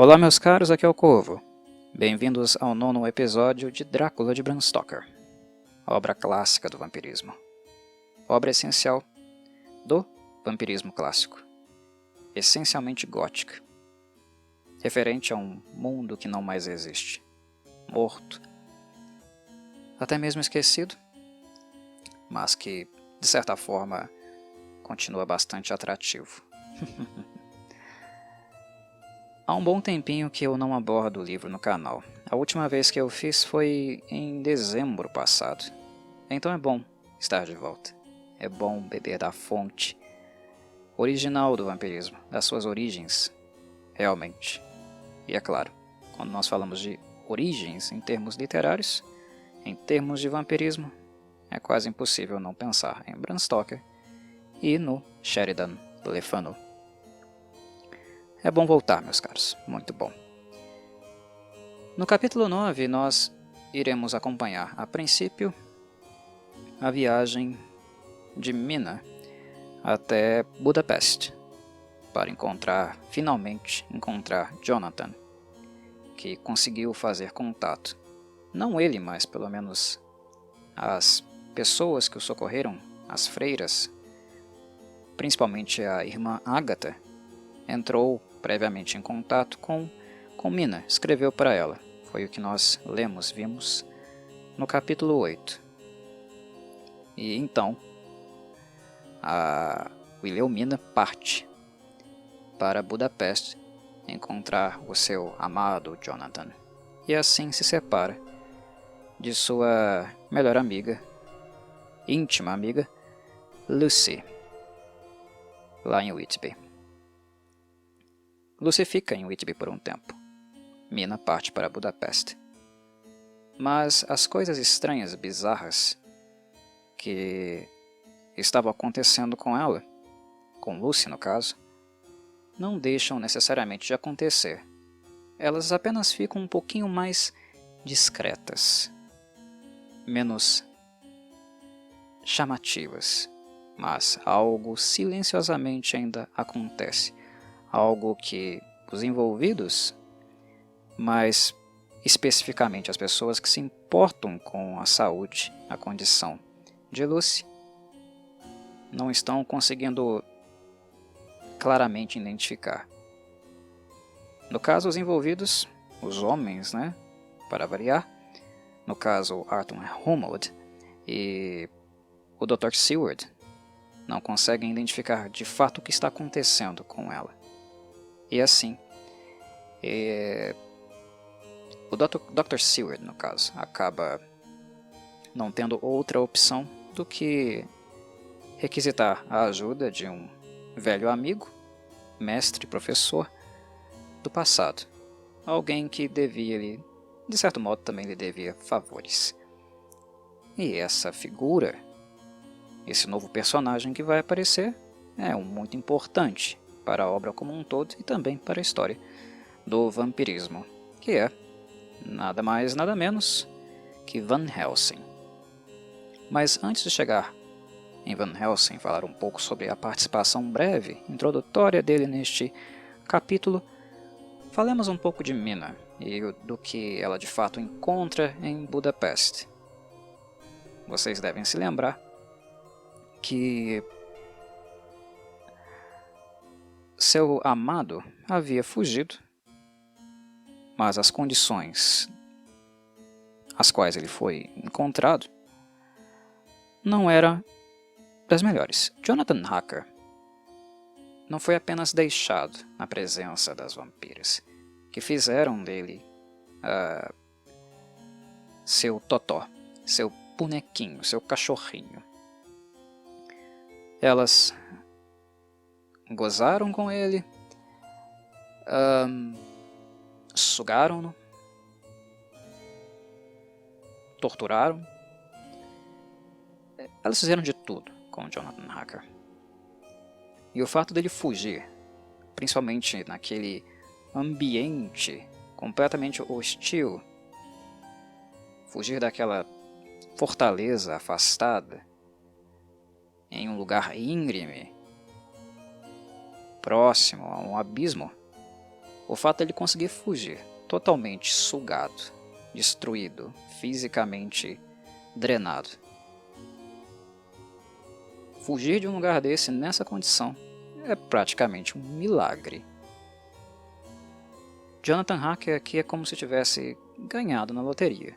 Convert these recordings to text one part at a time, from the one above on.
Olá meus caros, aqui é o Corvo. Bem-vindos ao 9º episódio de Drácula de Bram Stoker, obra clássica do vampirismo. Obra essencial do vampirismo clássico, essencialmente gótica, referente a um mundo que não mais existe, morto, até mesmo esquecido, mas que, de certa forma, continua bastante atrativo. Há um bom tempinho que eu não abordo o livro no canal. A última vez que eu fiz foi em dezembro passado. Então é bom estar de volta. É bom beber da fonte original do vampirismo, das suas origens, realmente. E é claro, quando nós falamos de origens em termos literários, em termos de vampirismo, é quase impossível não pensar em Bram Stoker e no Sheridan Le Fanu. É bom voltar, meus caros, muito bom. No capítulo 9, nós iremos acompanhar, a princípio, a viagem de Mina até Budapeste, para finalmente encontrar Jonathan, que conseguiu fazer contato. Não ele, mas pelo menos as pessoas que o socorreram, as freiras, principalmente a irmã Agatha, entrou previamente em contato com Mina, escreveu para ela. Foi o que nós vimos no capítulo 8. E então, a Wilhelmina parte para Budapeste encontrar o seu amado Jonathan. E assim se separa de sua melhor amiga, íntima amiga, Lucy, lá em Whitby. Lucy fica em Whitby por um tempo. Mina parte para Budapeste. Mas as coisas estranhas, bizarras, que estavam acontecendo com ela, com Lucy no caso, não deixam necessariamente de acontecer. Elas apenas ficam um pouquinho mais discretas, menos chamativas, mas algo silenciosamente ainda acontece. Algo que os envolvidos, mas especificamente as pessoas que se importam com a saúde, a condição de Lucy, não estão conseguindo claramente identificar. No caso, os envolvidos, os homens, para variar, no caso Arthur Humboldt e o Dr. Seward, não conseguem identificar de fato o que está acontecendo com ela. E assim, o Dr. Seward, no caso, acaba não tendo outra opção do que requisitar a ajuda de um velho amigo, mestre, professor do passado. Alguém que de certo modo, também lhe devia favores. E essa figura, esse novo personagem que vai aparecer, é muito importante para a obra como um todo e também para a história do vampirismo, que é nada mais nada menos que Van Helsing. Mas antes de chegar em Van Helsing, falar um pouco sobre a participação breve, introdutória dele neste capítulo, falemos um pouco de Mina e do que ela de fato encontra em Budapeste. Vocês devem se lembrar que seu amado havia fugido, mas as condições às quais ele foi encontrado não eram das melhores. Jonathan Harker não foi apenas deixado na presença das vampiras, que fizeram dele seu totó, seu bonequinho, seu cachorrinho. Elas gozaram com ele, sugaram-no, torturaram. Elas fizeram de tudo com Jonathan Harker. E o fato dele fugir, principalmente naquele ambiente completamente hostil, fugir daquela fortaleza afastada, em um lugar íngreme, próximo a um abismo, o fato dele conseguir fugir, totalmente sugado, destruído, fisicamente drenado. Fugir de um lugar desse nessa condição é praticamente um milagre. Jonathan Hacker aqui é como se tivesse ganhado na loteria,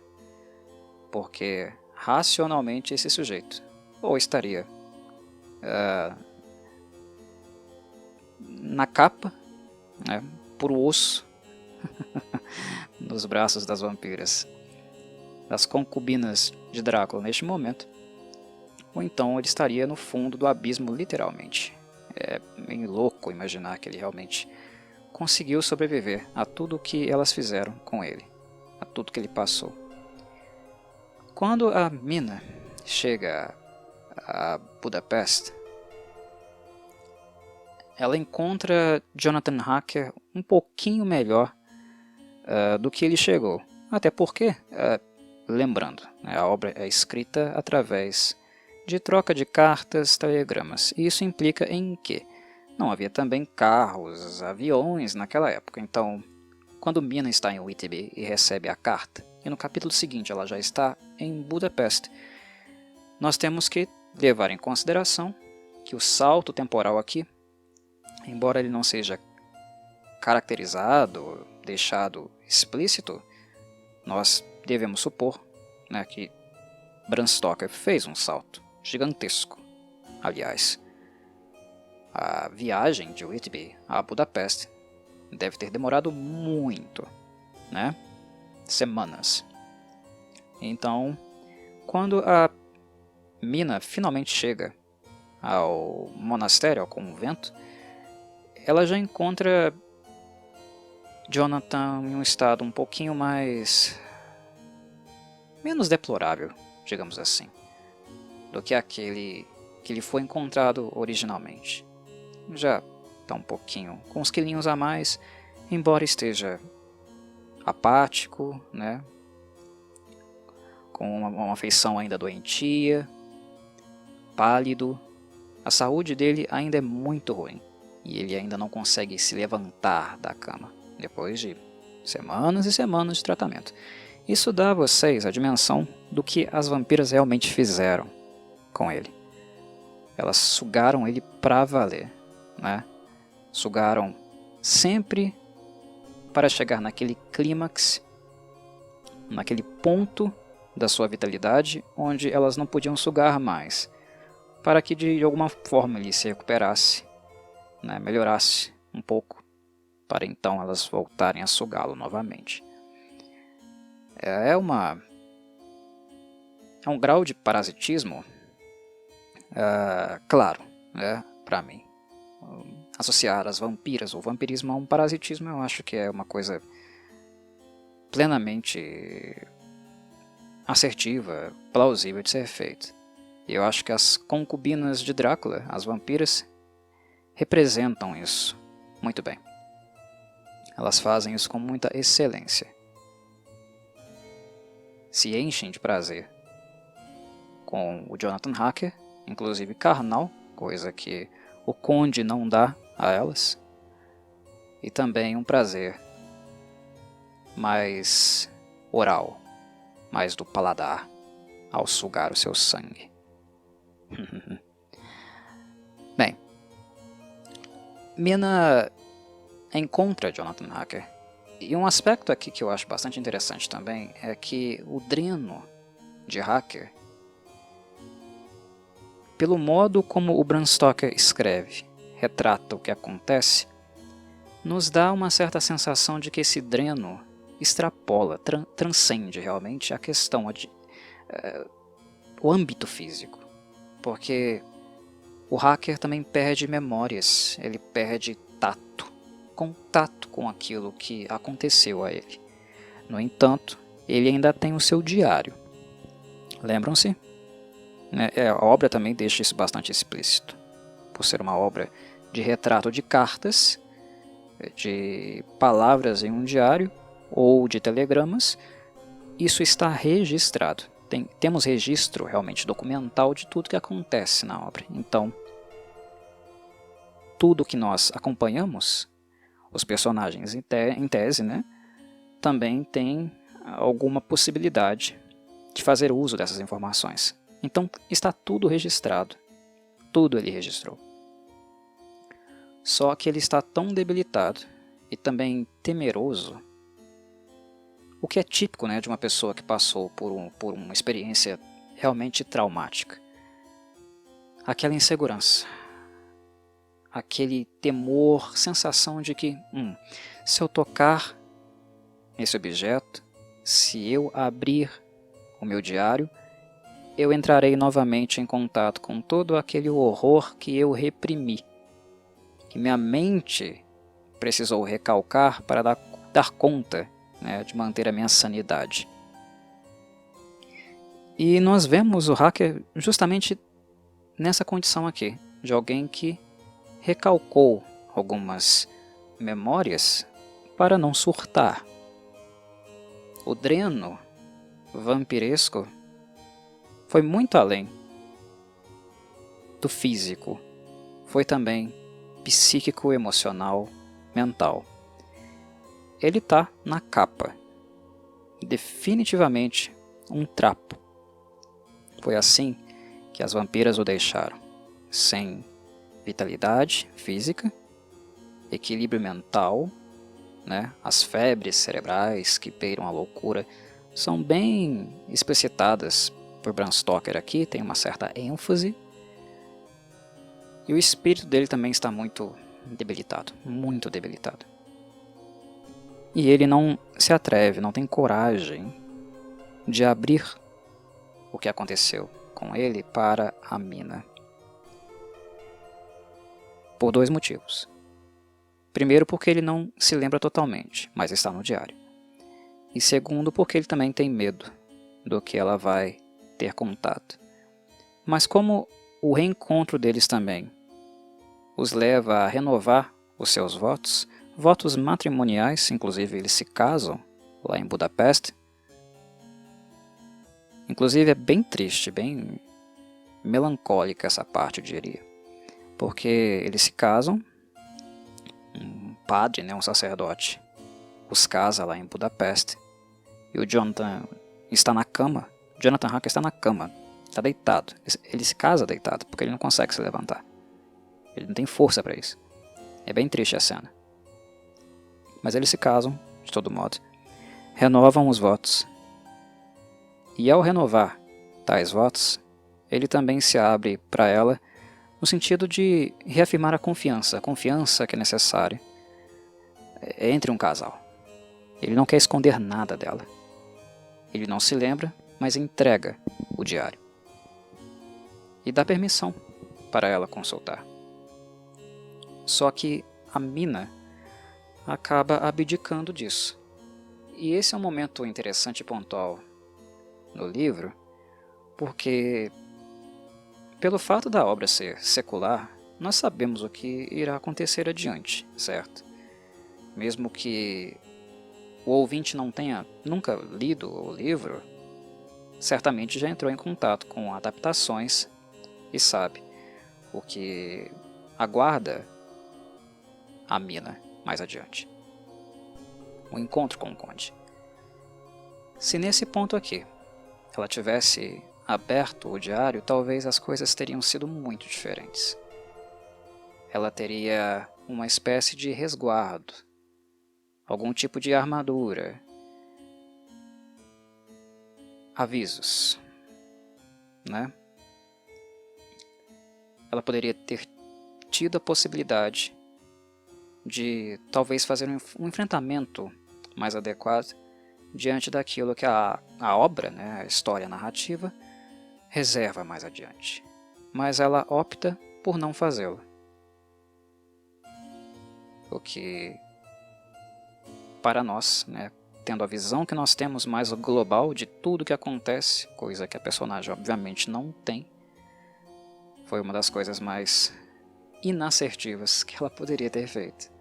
porque racionalmente esse sujeito ou estaria na capa, né, por osso, nos braços das vampiras, das concubinas de Drácula neste momento, ou então ele estaria no fundo do abismo literalmente. É meio louco imaginar que ele realmente conseguiu sobreviver a tudo o que elas fizeram com ele, a tudo que ele passou. Quando a Mina chega a Budapeste, ela encontra Jonathan Hacker um pouquinho melhor do que ele chegou. Até porque, lembrando, a obra é escrita através de troca de cartas, telegramas. E isso implica em que não havia também carros, aviões naquela época. Então, quando Mina está em Whitby e recebe a carta, e no capítulo seguinte ela já está em Budapeste, nós temos que levar em consideração que o salto temporal aqui, embora ele não seja caracterizado, deixado explícito, nós devemos supor, né, que Bram Stoker fez um salto gigantesco. Aliás, a viagem de Whitby a Budapeste deve ter demorado muito, né? Semanas. Então, quando a Mina finalmente chega ao monastério, ao convento, ela já encontra Jonathan em um estado um pouquinho menos deplorável, digamos assim, do que aquele que lhe foi encontrado originalmente. Já está um pouquinho com uns quilinhos a mais, embora esteja apático, né? Com uma feição ainda doentia, pálido. A saúde dele ainda é muito ruim e ele ainda não consegue se levantar da cama depois de semanas e semanas de tratamento. Isso dá a vocês a dimensão do que as vampiras realmente fizeram com ele. Elas sugaram ele pra valer, né? Sugaram sempre para chegar naquele clímax, naquele ponto da sua vitalidade onde elas não podiam sugar mais, para que de alguma forma ele se recuperasse, né? Melhorasse um pouco, para então elas voltarem a sugá-lo novamente. É um grau de parasitismo, claro, né, para mim. Associar as vampiras ou vampirismo a um parasitismo, eu acho que é uma coisa plenamente assertiva, plausível de ser feita. E eu acho que as concubinas de Drácula, as vampiras, representam isso muito bem. Elas fazem isso com muita excelência. Se enchem de prazer com o Jonathan Hacker, inclusive carnal, coisa que o Conde não dá a elas, e também um prazer mais oral, mais do paladar, ao sugar o seu sangue. Bem, Mina encontra Jonathan Hacker, e um aspecto aqui que eu acho bastante interessante também é que o dreno de Hacker, pelo modo como o Bram Stoker escreve, retrata o que acontece, nos dá uma certa sensação de que esse dreno extrapola, transcende realmente a questão o âmbito físico, porque o hacker também perde memórias, ele perde contato com aquilo que aconteceu a ele. No entanto, ele ainda tem o seu diário. Lembram-se? A obra também deixa isso bastante explícito, por ser uma obra de retrato de cartas, de palavras em um diário ou de telegramas. Isso está registrado. Temos registro realmente documental de tudo que acontece na obra. Então, tudo que nós acompanhamos, os personagens em tese, né, também têm alguma possibilidade de fazer uso dessas informações. Então está tudo registrado, tudo ele registrou. Só que ele está tão debilitado e também temeroso, o que é típico, né, de uma pessoa que passou por uma experiência realmente traumática. Aquela insegurança, aquele temor, sensação de que, se eu tocar nesse objeto, se eu abrir o meu diário, eu entrarei novamente em contato com todo aquele horror que eu reprimi, que minha mente precisou recalcar para dar conta, né, de manter a minha sanidade. E nós vemos o hacker justamente nessa condição aqui, de alguém que recalcou algumas memórias para não surtar. O dreno vampiresco foi muito além do físico, foi também psíquico, emocional, mental. Ele está na capa, definitivamente um trapo. Foi assim que as vampiras o deixaram, sem vitalidade física, equilíbrio mental, né? As febres cerebrais que beiram a loucura são bem explicitadas por Bram Stoker aqui, tem uma certa ênfase. E o espírito dele também está muito debilitado, muito debilitado. E ele não se atreve, não tem coragem de abrir o que aconteceu com ele para a mina. Por dois motivos. Primeiro, porque ele não se lembra totalmente, mas está no diário. E segundo, porque ele também tem medo do que ela vai ter contato. Mas como o reencontro deles também os leva a renovar os seus votos, votos matrimoniais, inclusive eles se casam lá em Budapeste. Inclusive é bem triste, bem melancólica essa parte, eu diria. Porque eles se casam, um padre, né, um sacerdote, os casa lá em Budapeste, e o Jonathan está na cama, Jonathan Harker está na cama, está deitado, ele se casa deitado, porque ele não consegue se levantar, ele não tem força para isso. É bem triste a cena. Mas eles se casam, de todo modo, renovam os votos, e ao renovar tais votos, ele também se abre para ela no sentido de reafirmar a confiança que é necessária entre um casal. Ele não quer esconder nada dela. Ele não se lembra, mas entrega o diário. E dá permissão para ela consultar. Só que a mina acaba abdicando disso. E esse é um momento interessante e pontual no livro, porque pelo fato da obra ser secular, nós sabemos o que irá acontecer adiante, certo? Mesmo que o ouvinte não tenha nunca lido o livro, certamente já entrou em contato com adaptações e sabe o que aguarda a mina mais adiante. O encontro com o Conde. Se nesse ponto aqui ela tivesse aberto o diário, talvez as coisas teriam sido muito diferentes. Ela teria uma espécie de resguardo, algum tipo de armadura, avisos, né? Ela poderia ter tido a possibilidade de talvez fazer um enfrentamento mais adequado diante daquilo que a obra, né, a história narrativa, reserva mais adiante. Mas ela opta por não fazê-lo. O que, para nós, né, tendo a visão que nós temos mais global de tudo que acontece, coisa que a personagem obviamente não tem, foi uma das coisas mais inassertivas que ela poderia ter feito.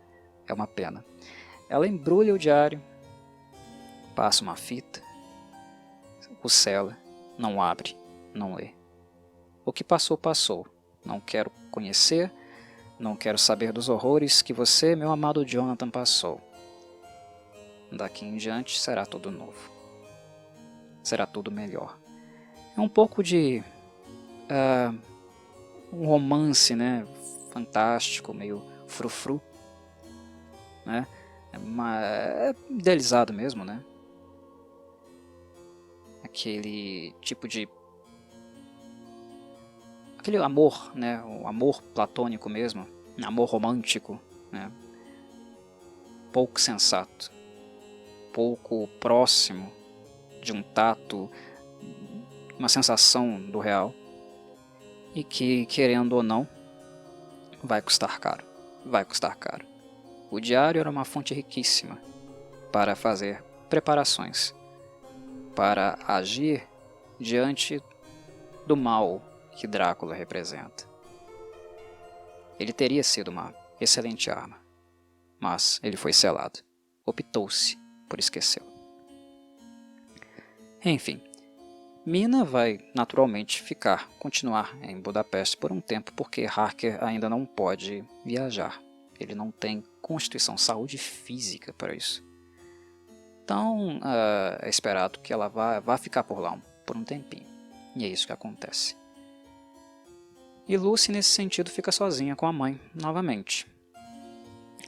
É uma pena. Ela embrulha o diário, passa uma fita, o sela, não abre, não lê. O que passou, passou. Não quero conhecer, Não quero saber dos horrores que você, meu amado Jonathan, passou. Daqui em diante será tudo novo. Será tudo melhor. É um pouco de um romance, né, fantástico, meio frufru, né, é idealizado mesmo, né, aquele tipo de aquele amor, né, o amor platônico mesmo, amor romântico, né, pouco sensato, pouco próximo de um tato, uma sensação do real, e que, querendo ou não, vai custar caro. Vai custar caro. O diário era uma fonte riquíssima para fazer preparações, para agir diante do mal que Drácula representa. Ele teria sido uma excelente arma, mas ele foi selado. Optou-se por esquecê-lo. Enfim, Mina vai naturalmente continuar em Budapeste por um tempo, porque Harker ainda não pode viajar. Ele não tem constituição, saúde física para isso. Então é esperado que ela vá ficar por lá por um tempinho. E é isso que acontece. E Lucy, nesse sentido, fica sozinha com a mãe novamente.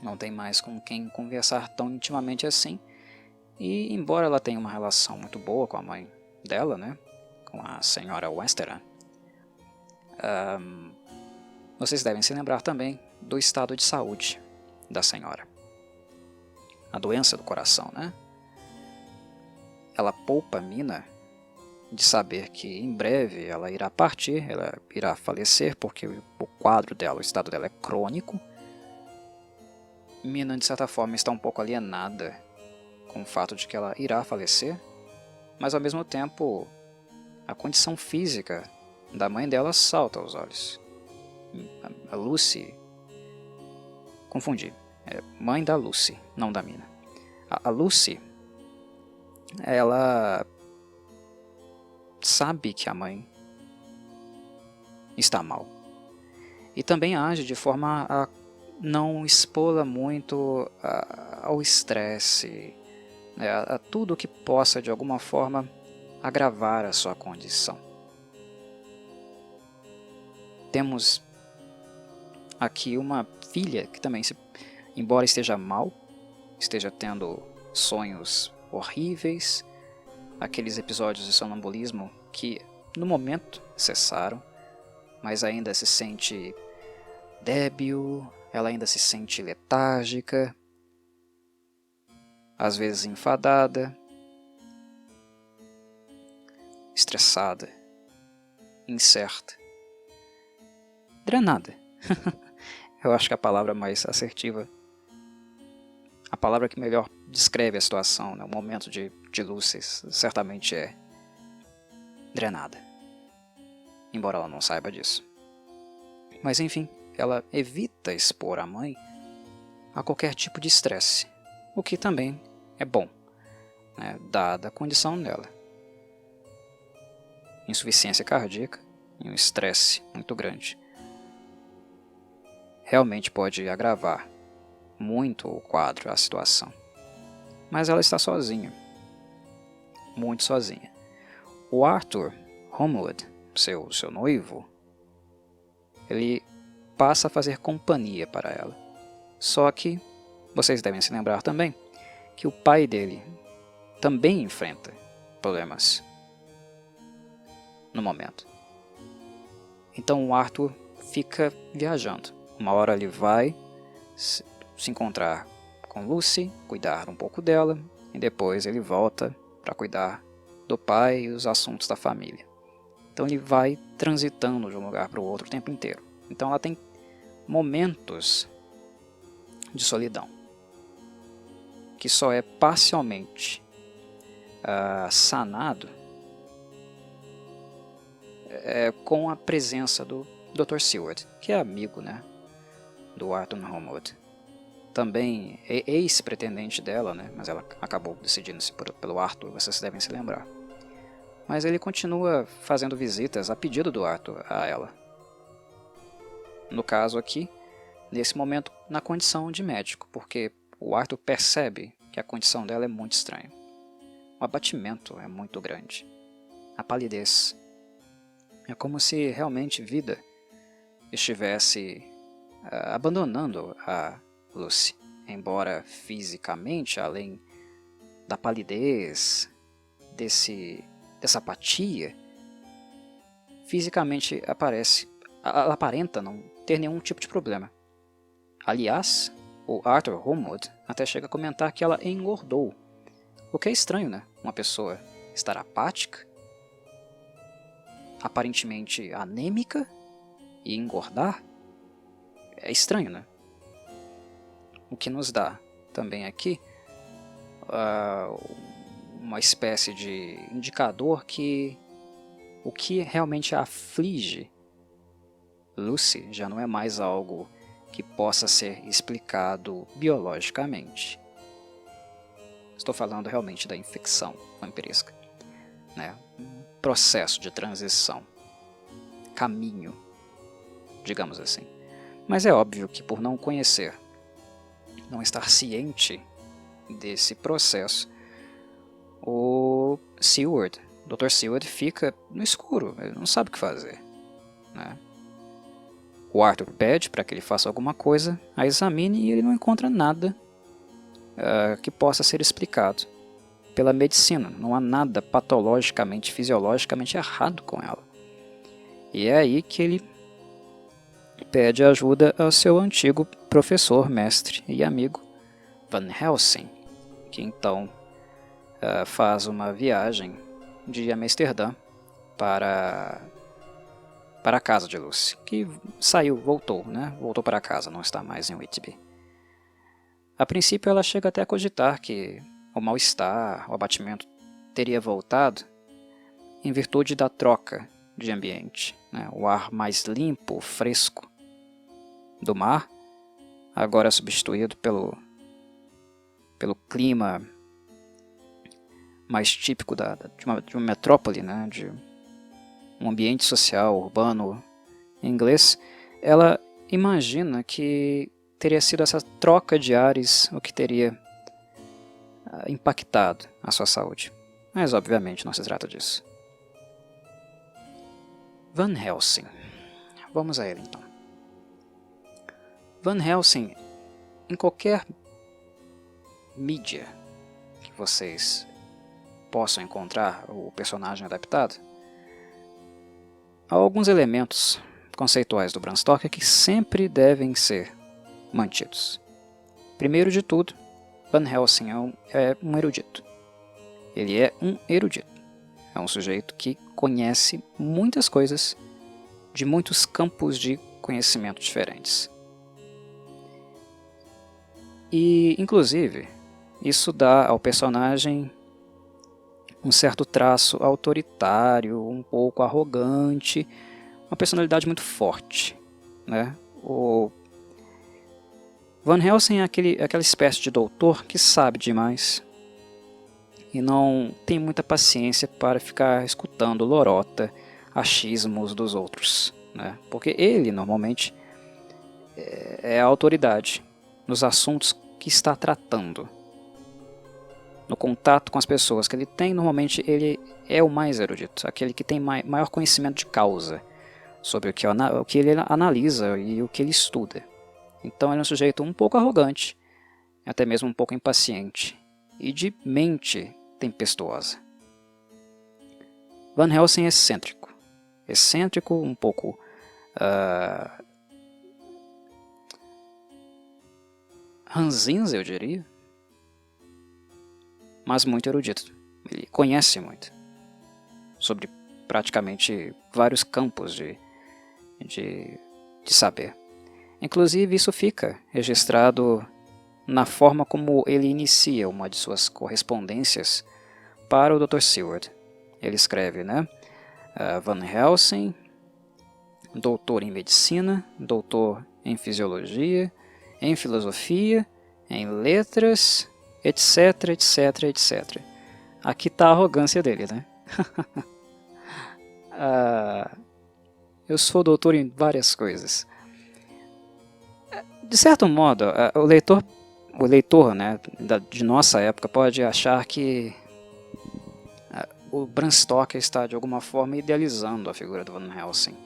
Não tem mais com quem conversar tão intimamente assim. E embora ela tenha uma relação muito boa com a mãe dela, né, com a senhora Westerham, vocês devem se lembrar também do estado de saúde da senhora. A doença do coração, né? Ela poupa Mina de saber que em breve ela irá partir, ela irá falecer, porque o quadro dela, o estado dela é crônico. Mina, de certa forma, está um pouco alienada com o fato de que ela irá falecer, mas ao mesmo tempo a condição física da mãe dela salta aos olhos. A Lucy... Confundi. É mãe da Lucy, não da Mina. A Lucy, ela sabe que a mãe está mal. E também age de forma a não expô-la muito ao estresse, né, a tudo que possa de alguma forma agravar a sua condição. Temos aqui uma filha que também, embora esteja mal, esteja tendo sonhos horríveis, aqueles episódios de sonambulismo que no momento cessaram, mas ainda se sente débil, ela ainda se sente letárgica, às vezes enfadada, estressada, incerta, drenada. Eu acho que a palavra mais assertiva, a palavra que melhor descreve a situação, né, o momento de Lucy, certamente é drenada, embora ela não saiba disso. Mas enfim, ela evita expor a mãe a qualquer tipo de estresse, o que também é bom, né, dada a condição dela. Insuficiência cardíaca e um estresse muito grande realmente pode agravar muito o quadro, a situação. Mas ela está sozinha, muito sozinha. O Arthur Holmwood, seu noivo, ele passa a fazer companhia para ela. Só que vocês devem se lembrar também que o pai dele também enfrenta problemas no momento. Então o Arthur fica viajando. Uma hora ele vai se encontrar com Lucy, cuidar um pouco dela, e depois ele volta para cuidar do pai e os assuntos da família. Então ele vai transitando de um lugar para o outro o tempo inteiro. Então ela tem momentos de solidão, que só é parcialmente sanado com a presença do Dr. Seward, que é amigo, né, do Arthur Holmwood. Também é ex-pretendente dela, né, mas ela acabou decidindo-se pelo Arthur, vocês devem se lembrar. Mas ele continua fazendo visitas a pedido do Arthur a ela. No caso aqui, nesse momento na condição de médico, porque o Arthur percebe que a condição dela é muito estranha. O abatimento é muito grande. A palidez. É como se realmente vida estivesse abandonando a Lucy. Embora fisicamente, além da palidez, dessa apatia, fisicamente ela aparenta não ter nenhum tipo de problema. Aliás, o Arthur Homewood até chega a comentar que ela engordou. O que é estranho, né? Uma pessoa estar apática, aparentemente anêmica, e engordar? É estranho, né? O que nos dá também aqui uma espécie de indicador que o que realmente aflige Lucy já não é mais algo que possa ser explicado biologicamente. Estou falando realmente da infecção vampiresca, né? Um processo de transição, caminho, digamos assim. Mas é óbvio que por não conhecer, não estar ciente desse processo, o Dr. Seward fica no escuro, ele não sabe o que fazer, né? O Arthur pede para que ele faça alguma coisa, a examine e ele não encontra nada que possa ser explicado pela medicina. Não há nada patologicamente, fisiologicamente errado com ela. E é aí que ele pede ajuda ao seu antigo professor, mestre e amigo, Van Helsing, que então faz uma viagem de Amsterdã para a casa de Lucy, que voltou, né? Voltou para casa, não está mais em Whitby. A princípio ela chega até a cogitar que o mal-estar, o abatimento teria voltado em virtude da troca de ambiente, né? O ar mais limpo, fresco do mar, agora substituído pelo clima mais típico de uma metrópole, né? De um ambiente social, urbano, inglês. Ela imagina que teria sido essa troca de ares o que teria impactado a sua saúde. Mas obviamente não se trata disso. Van Helsing. Vamos a ele então. Van Helsing, em qualquer mídia que vocês possam encontrar o personagem adaptado, há alguns elementos conceituais do Bram Stoker que sempre devem ser mantidos. Primeiro de tudo, Van Helsing é um erudito. Ele é um erudito. É um sujeito que conhece muitas coisas de muitos campos de conhecimento diferentes. E, inclusive, isso dá ao personagem um certo traço autoritário, um pouco arrogante, uma personalidade muito forte, né? O Van Helsing é aquela espécie de doutor que sabe demais e não tem muita paciência para ficar escutando lorota, achismos dos outros, né? Porque ele, normalmente, é a autoridade nos assuntos que está tratando. No contato com as pessoas que ele tem, normalmente ele é o mais erudito, aquele que tem maior conhecimento de causa sobre o que ele analisa e o que ele estuda. Então ele é um sujeito um pouco arrogante, até mesmo um pouco impaciente, e de mente tempestuosa. Van Helsing é excêntrico, um pouco ranzinza, eu diria, mas muito erudito. Ele conhece muito sobre praticamente vários campos de saber. Inclusive, isso fica registrado na forma como ele inicia uma de suas correspondências para o Dr. Seward. Ele escreve, né? Van Helsing, doutor em medicina, doutor em fisiologia, em filosofia, em letras, etc, etc, etc. Aqui está a arrogância dele, né? Eu sou doutor em várias coisas. De certo modo, o leitor, né, de nossa época pode achar que o Bram Stoker está de alguma forma idealizando a figura do Van Helsing.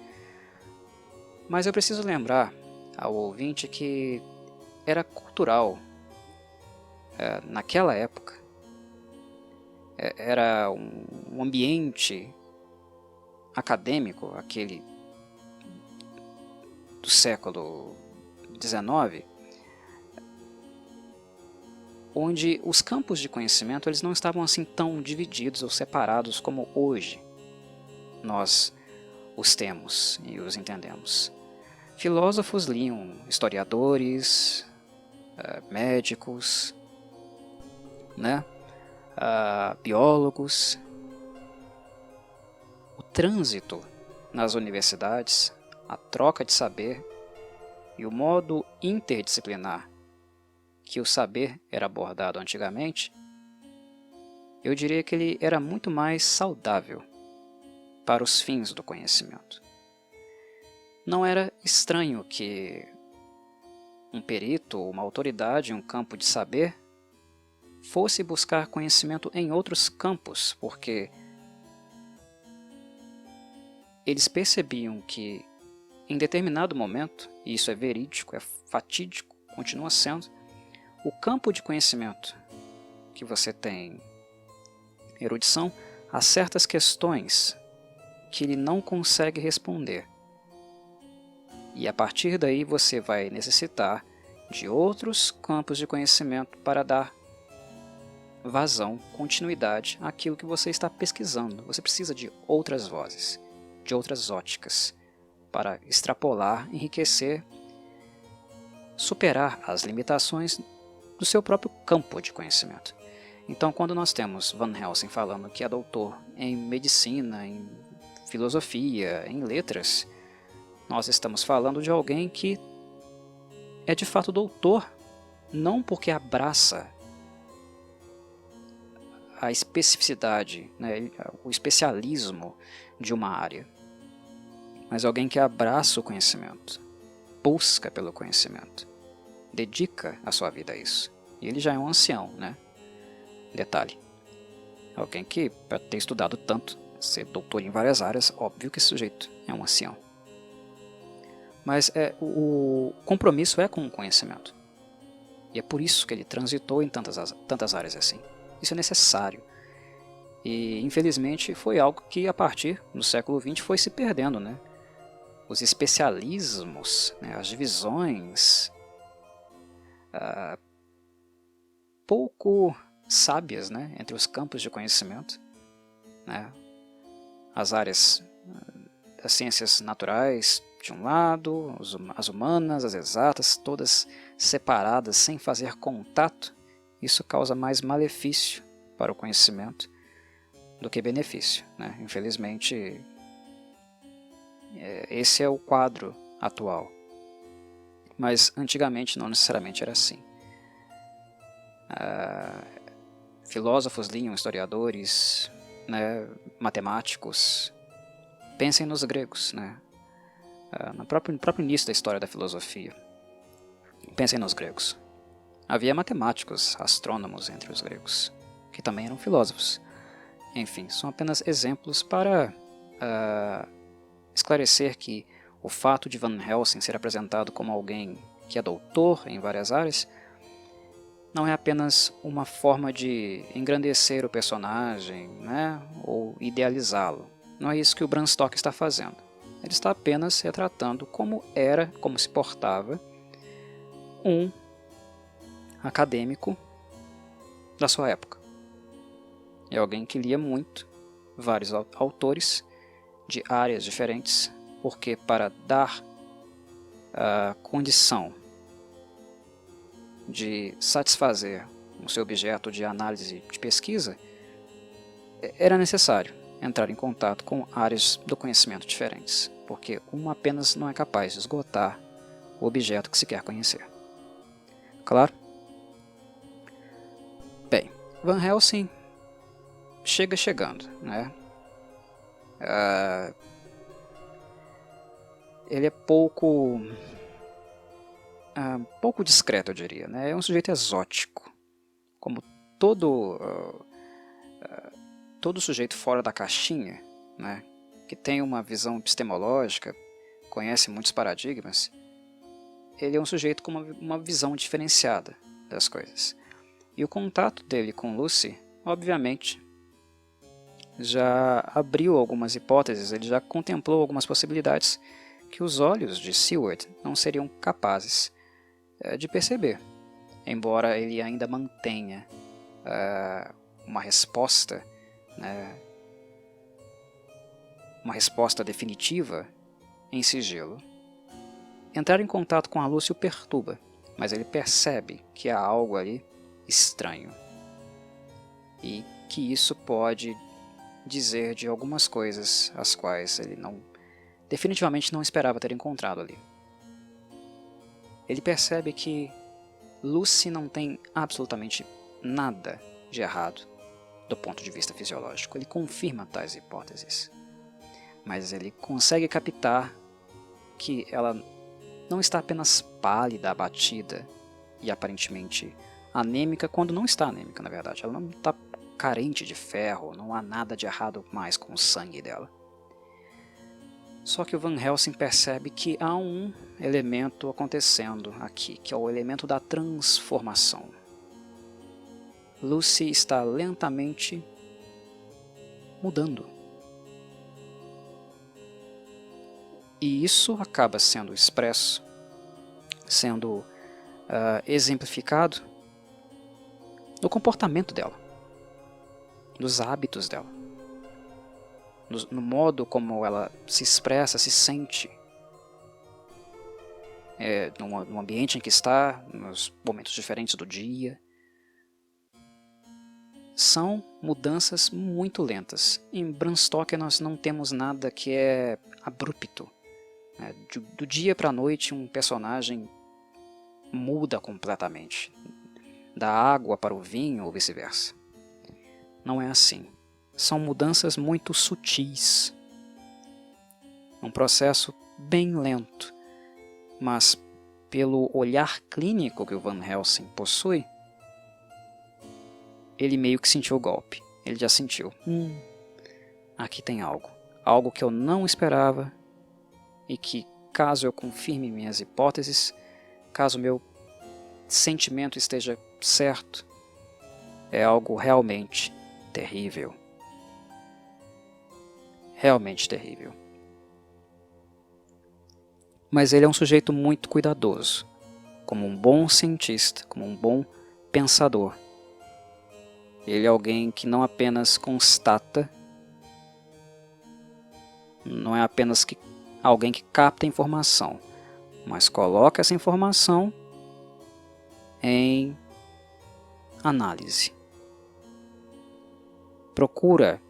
Mas eu preciso lembrar ao ouvinte que era cultural naquela época. Era um ambiente acadêmico, aquele do século XIX, onde os campos de conhecimento eles não estavam assim tão divididos ou separados como hoje nós os temos e os entendemos. Filósofos liam historiadores, médicos, né? Biólogos. O trânsito nas universidades, a troca de saber e o modo interdisciplinar que o saber era abordado antigamente, eu diria que ele era muito mais saudável para os fins do conhecimento. Não era estranho que um perito ou uma autoridade em um campo de saber fosse buscar conhecimento em outros campos, porque eles percebiam que em determinado momento, e isso é verídico, é fatídico, continua sendo, o campo de conhecimento que você tem erudição há certas questões que ele não consegue responder. E a partir daí você vai necessitar de outros campos de conhecimento para dar vazão, continuidade àquilo que você está pesquisando. Você precisa de outras vozes, de outras óticas, para extrapolar, enriquecer, superar as limitações do seu próprio campo de conhecimento. Então, quando nós temos Van Helsing falando que é doutor em medicina, em filosofia, em letras, nós estamos falando de alguém que é de fato doutor, não porque abraça a especificidade, né, o especialismo de uma área, mas alguém que abraça o conhecimento, busca pelo conhecimento, dedica a sua vida a isso. E ele já é um ancião, né? Detalhe, alguém que, para ter estudado tanto, ser doutor em várias áreas, óbvio que esse sujeito é um ancião. Mas o compromisso é com o conhecimento. E é por isso que ele transitou em tantas áreas assim. Isso é necessário. E, infelizmente, foi algo que, a partir do século XX, foi se perdendo, né? Os especialismos, né? As divisões pouco sábias, né? Entre os campos de conhecimento, né? As áreas das ciências naturais, de um lado, as humanas, as exatas, todas separadas, sem fazer contato, isso causa mais malefício para o conhecimento do que benefício, né? Infelizmente, esse é o quadro atual. Mas antigamente não necessariamente era assim. Filósofos liam, historiadores, né, matemáticos. Pensem nos gregos, né? No próprio início da história da filosofia. Pensem nos gregos. Havia matemáticos, astrônomos entre os gregos, que também eram filósofos. Enfim, são apenas exemplos para esclarecer que o fato de Van Helsing ser apresentado como alguém que é doutor em várias áreas não é apenas uma forma de engrandecer o personagem, né, ou idealizá-lo. Não é isso que o Bram Stoker está fazendo. Ele está apenas retratando como era, como se portava um acadêmico da sua época. É alguém que lia muito, vários autores de áreas diferentes, porque para dar a condição de satisfazer o seu objeto de análise de pesquisa, era necessário entrar em contato com áreas do conhecimento diferentes, porque uma apenas não é capaz de esgotar o objeto que se quer conhecer. Claro? Bem, Van Helsing chegando, né? Ele é pouco pouco discreto, eu diria, né? É um sujeito exótico, como todo sujeito fora da caixinha, né? Que tem uma visão epistemológica, conhece muitos paradigmas. Ele é um sujeito com uma visão diferenciada das coisas. E o contato dele com Lucy, obviamente, já abriu algumas hipóteses, ele já contemplou algumas possibilidades que os olhos de Seward não seriam capazes de perceber, embora ele ainda mantenha uma resposta, né, uma resposta definitiva em sigilo. Entrar em contato com a Lucy o perturba, mas ele percebe que há algo ali estranho e que isso pode dizer de algumas coisas as quais ele definitivamente não esperava ter encontrado ali. Ele percebe que Lucy não tem absolutamente nada de errado do ponto de vista fisiológico. Ele confirma tais hipóteses, mas ele consegue captar que ela não está apenas pálida, abatida e aparentemente anêmica, quando não está anêmica, na verdade. Ela não está carente de ferro, não há nada de errado mais com o sangue dela. Só que o Van Helsing percebe que há um elemento acontecendo aqui, que é o elemento da transformação. Lucy está lentamente mudando. E isso acaba sendo expresso, sendo exemplificado no comportamento dela, nos hábitos dela, no modo como ela se expressa, se sente, no ambiente em que está, nos momentos diferentes do dia. São mudanças muito lentas. Em Bram Stoker nós não temos nada que é abrupto. Do dia para a noite um personagem muda completamente, da água para o vinho ou vice-versa. Não é assim. São mudanças muito sutis. Um processo bem lento, mas pelo olhar clínico que o Van Helsing possui, ele meio que sentiu o golpe. Ele já sentiu. Aqui tem algo. Algo que eu não esperava e que, caso eu confirme minhas hipóteses, caso meu sentimento esteja certo, é algo realmente terrível. Realmente terrível. Mas ele é um sujeito muito cuidadoso, como um bom cientista, como um bom pensador. Ele é alguém que não apenas constata, não é apenas alguém que capta informação, mas coloca essa informação em análise. Procura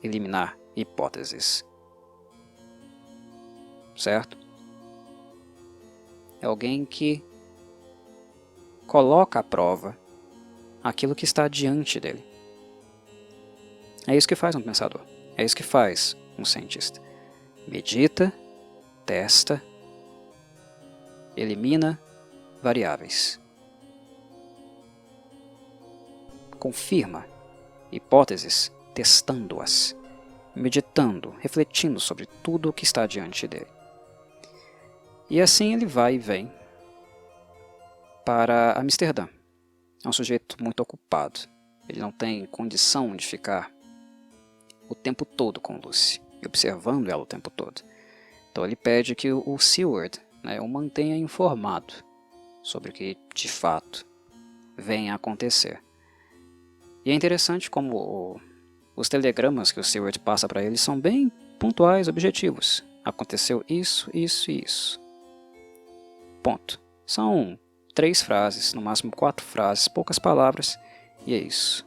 eliminar hipóteses. Certo? É alguém que coloca à prova aquilo que está diante dele. É isso que faz um pensador. É isso que faz um cientista. Medita, testa, elimina variáveis. Confirma hipóteses testando-as, meditando, refletindo sobre tudo o que está diante dele. E assim ele vai e vem para Amsterdã. É um sujeito muito ocupado. Ele não tem condição de ficar o tempo todo com Lucy, observando ela o tempo todo. Então ele pede que o Seward, o mantenha informado sobre o que de fato vem a acontecer. E é interessante como os telegramas que o Seward passa para ele são bem pontuais, objetivos. Aconteceu isso, isso e isso. Ponto. São 3 frases, no máximo 4 frases, poucas palavras, e é isso.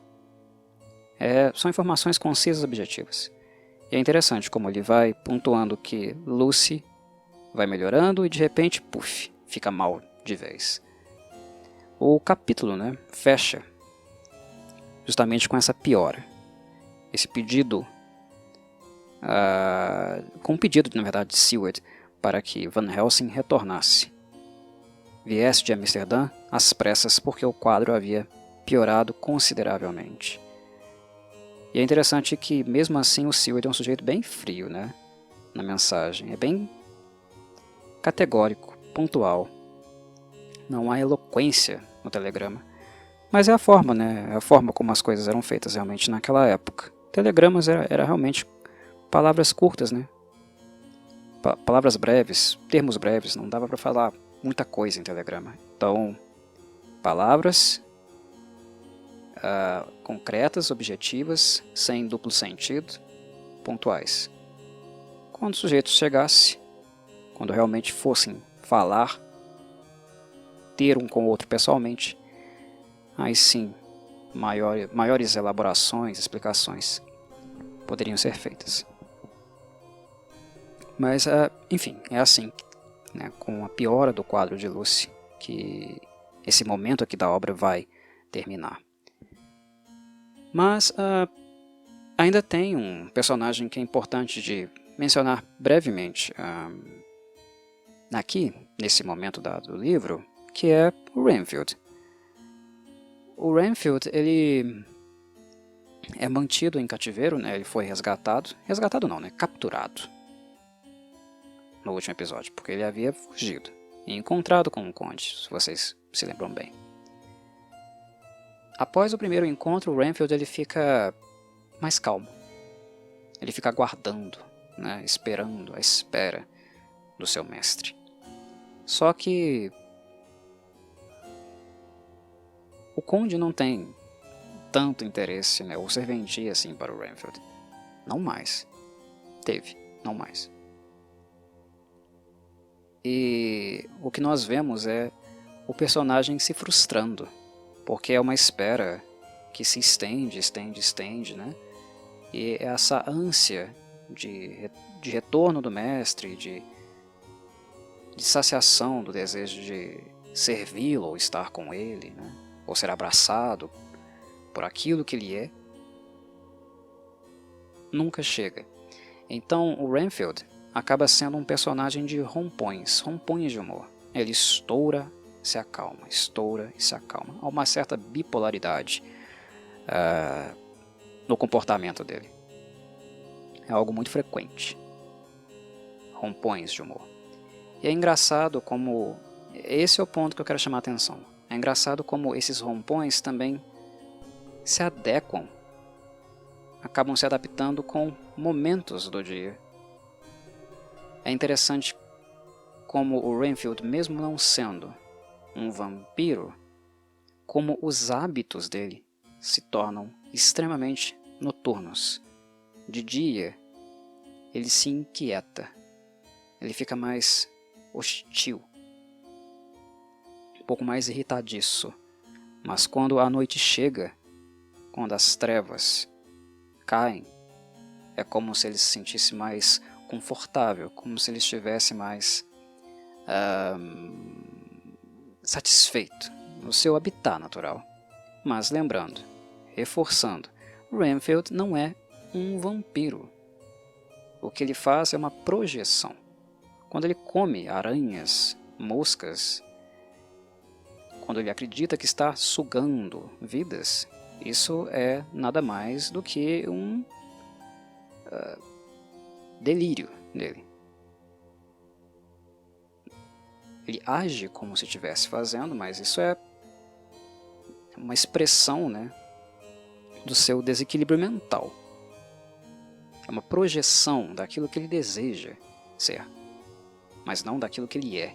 São informações concisas e objetivas. E é interessante como ele vai pontuando que Lucy vai melhorando e de repente, puf, fica mal de vez. O capítulo, fecha justamente com essa piora. Esse pedido, com um pedido, na verdade, de Seward para que Van Helsing retornasse, viesse de Amsterdã às pressas porque o quadro havia piorado consideravelmente. E é interessante que, mesmo assim, o Seward é um sujeito bem frio, né, na mensagem. É bem categórico, pontual. Não há eloquência no telegrama. Mas é a forma, né? É a forma como as coisas eram feitas realmente naquela época. Telegramas era realmente palavras curtas, né? Palavras breves, termos breves, não dava para falar muita coisa em telegrama. Então, palavras concretas, objetivas, sem duplo sentido, pontuais. Quando o sujeito chegasse, quando realmente fossem falar, ter um com o outro pessoalmente, aí sim, maiores elaborações, explicações poderiam ser feitas. Mas, enfim, é assim, né, com a piora do quadro de Lucy, que esse momento aqui da obra vai terminar. Mas ainda tem um personagem que é importante de mencionar brevemente aqui, nesse momento do livro, que é o Renfield. O Renfield, ele é mantido em cativeiro, né? Ele foi resgatado não, né? Capturado no último episódio, porque ele havia fugido e encontrado com o conde, se vocês se lembram bem. Após o primeiro encontro, o Renfield ele fica mais calmo. Ele fica aguardando, né? Esperando, à espera do seu mestre. Só que o conde não tem tanto interesse, né, ou serventia assim para o Renfield. Não mais. Teve, não mais. E o que nós vemos é o personagem se frustrando, porque é uma espera que se estende, né? E essa ânsia de retorno do mestre, de saciação do desejo de servi-lo ou estar com ele, né? Ou ser abraçado por aquilo que ele é, nunca chega. Então o Renfield acaba sendo um personagem de rompões de humor. Ele estoura, se acalma, estoura e se acalma. Há uma certa bipolaridade no comportamento dele. É algo muito frequente. Rompões de humor. E é engraçado como... Esse é o ponto que eu quero chamar a atenção. É engraçado como esses rompões também se adequam, acabam se adaptando com momentos do dia. É interessante como o Renfield, mesmo não sendo um vampiro, como os hábitos dele se tornam extremamente noturnos. De dia, ele se inquieta, ele fica mais hostil, um pouco mais irritadiço. Mas quando a noite chega, quando as trevas caem, é como se ele se sentisse mais confortável, como se ele estivesse mais satisfeito no seu habitat natural. Mas lembrando, reforçando, Renfield não é um vampiro. O que ele faz é uma projeção. Quando ele come aranhas, moscas, quando ele acredita que está sugando vidas, isso é nada mais do que um delírio dele. Ele age como se estivesse fazendo, mas isso é uma expressão, né, do seu desequilíbrio mental. É uma projeção daquilo que ele deseja ser, mas não daquilo que ele é.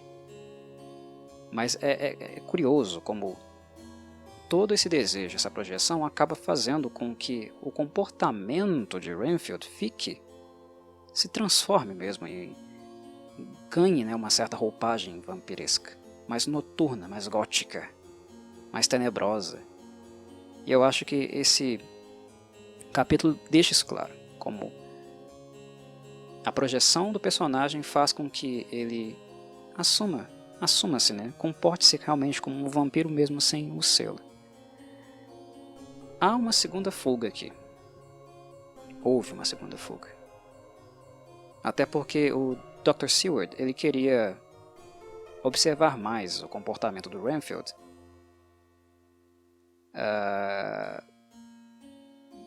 Mas é curioso como todo esse desejo, essa projeção, acaba fazendo com que o comportamento de Renfield se transforme mesmo e ganhe, né, uma certa roupagem vampiresca, mais noturna, mais gótica, mais tenebrosa. E eu acho que esse capítulo deixa isso claro, como a projeção do personagem faz com que ele assuma-se, né, comporte-se realmente como um vampiro mesmo sem o selo. Há uma segunda fuga aqui. Houve uma segunda fuga. Até porque o Dr. Seward, ele queria observar mais o comportamento do Renfield,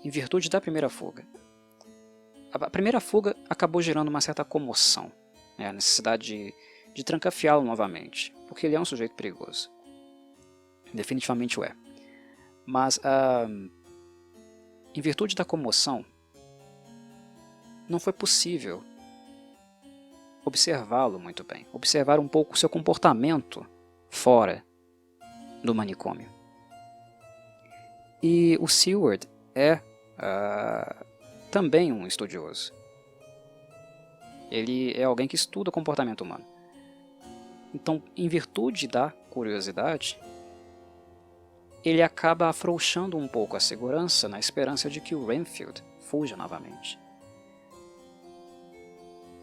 em virtude da primeira fuga. A primeira fuga acabou gerando uma certa comoção, a necessidade de trancafiá-lo novamente, porque ele é um sujeito perigoso. Definitivamente o é. Mas, em virtude da comoção, não foi possível observá-lo muito bem, observar um pouco o seu comportamento fora do manicômio. E o Seward é também um estudioso. Ele é alguém que estuda o comportamento humano. Então, em virtude da curiosidade, ele acaba afrouxando um pouco a segurança na esperança de que o Renfield fuja novamente.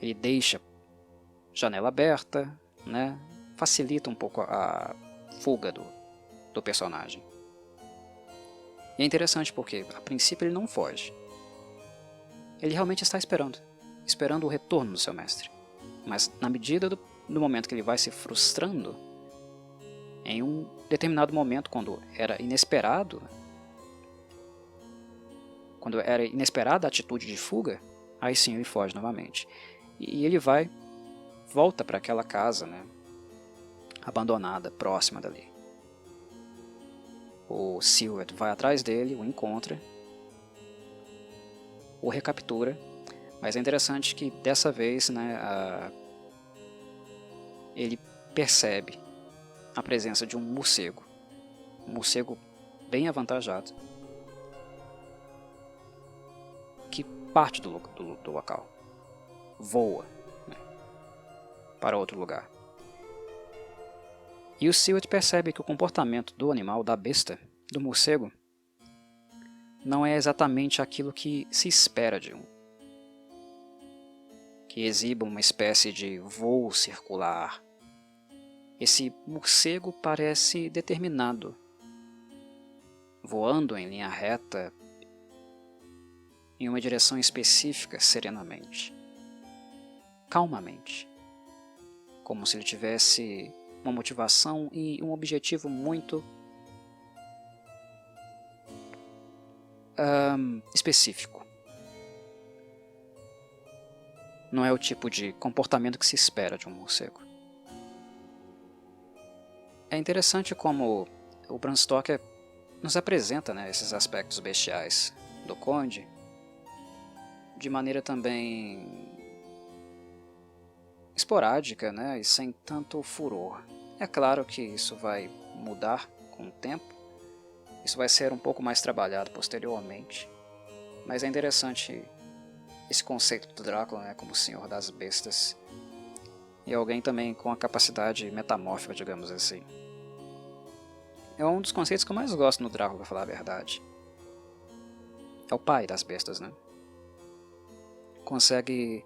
Ele deixa janela aberta, né? Facilita um pouco a fuga do personagem. E é interessante porque, a princípio, ele não foge. Ele realmente está esperando o retorno do seu mestre. Mas, na medida do momento que ele vai se frustrando, em um determinado momento, quando era inesperada a atitude de fuga, aí sim ele foge novamente. E ele volta para aquela casa, né, abandonada, próxima dali. O Seward vai atrás dele, o encontra, o recaptura, mas é interessante que dessa vez, né, ele percebe a presença de um morcego bem avantajado, que parte do local, voa, né, para outro lugar. E o Seward percebe que o comportamento do animal, da besta, do morcego, não é exatamente aquilo que se espera de um. Que exiba uma espécie de voo circular. Esse morcego parece determinado, voando em linha reta, em uma direção específica, serenamente, calmamente, como se ele tivesse uma motivação e um objetivo muito específico. Não é o tipo de comportamento que se espera de um morcego. É interessante como o Bram Stoker nos apresenta, né, esses aspectos bestiais do Conde de maneira também esporádica, né, e sem tanto furor. É claro que isso vai mudar com o tempo, isso vai ser um pouco mais trabalhado posteriormente, mas é interessante esse conceito do Drácula, né, como o Senhor das Bestas, e alguém também com a capacidade metamórfica, digamos assim. É um dos conceitos que eu mais gosto no Drácula, para falar a verdade. É o pai das bestas, né? Consegue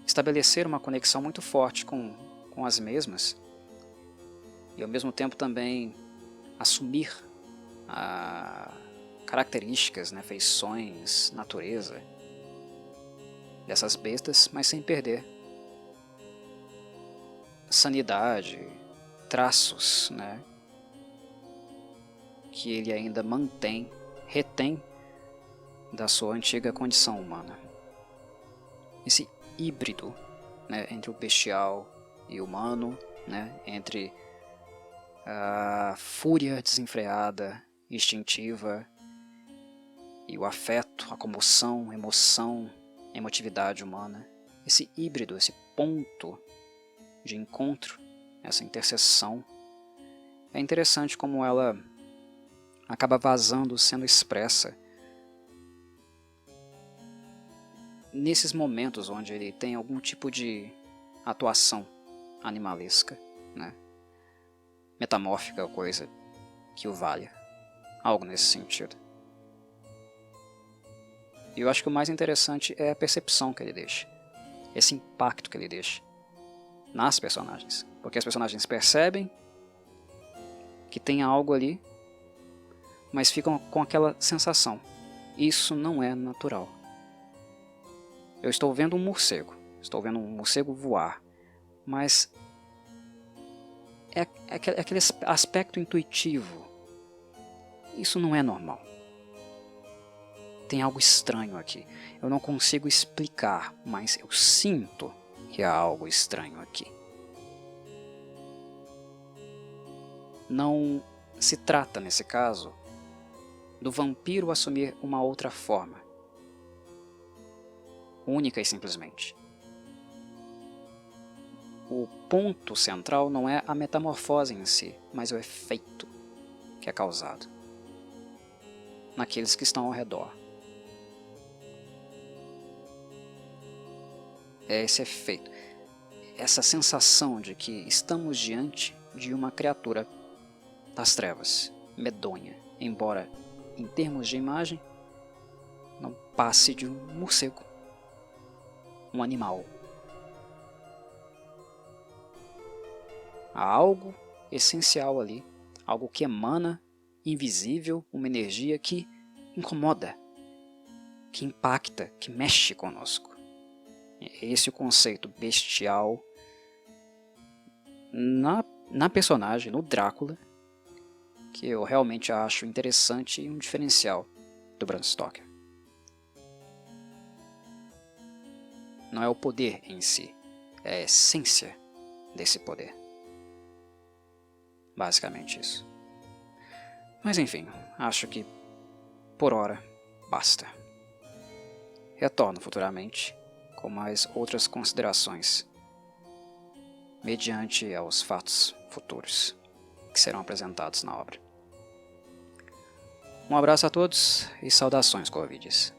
estabelecer uma conexão muito forte com as mesmas e ao mesmo tempo também assumir características, né, feições, natureza dessas bestas, mas sem perder sanidade, traços, né, que ele ainda retém da sua antiga condição humana. Esse híbrido, né, entre o bestial e o humano, né, entre a fúria desenfreada, instintiva, e o afeto, a comoção, emoção, emotividade humana. Esse híbrido, esse ponto de encontro, essa interseção, é interessante como ela acaba vazando, sendo expressa nesses momentos onde ele tem algum tipo de atuação animalesca, né? Metamórfica ou coisa que o valha, algo nesse sentido. E eu acho que o mais interessante é a percepção que ele deixa, esse impacto que ele deixa nas personagens, porque as personagens percebem que tem algo ali, mas ficam com aquela sensação, isso não é natural. Eu estou vendo um morcego voar, mas é aquele aspecto intuitivo. Isso não é normal. Tem algo estranho aqui. Eu não consigo explicar, mas eu sinto que há algo estranho aqui. Não se trata, nesse caso, do vampiro assumir uma outra forma, única e simplesmente. O ponto central não é a metamorfose em si, mas o efeito que é causado naqueles que estão ao redor. É esse efeito, essa sensação de que estamos diante de uma criatura das trevas, medonha, embora em termos de imagem não passe de um morcego, um animal. Há algo essencial ali, algo que emana, invisível, uma energia que incomoda, que impacta, que mexe conosco. É esse o conceito bestial na personagem, no Drácula, que eu realmente acho interessante e um diferencial do Bram Stoker. Não é o poder em si, é a essência desse poder. Basicamente isso. Mas enfim, acho que por hora basta. Retorno futuramente com mais outras considerações, mediante aos fatos futuros que serão apresentados na obra. Um abraço a todos e saudações Corvides.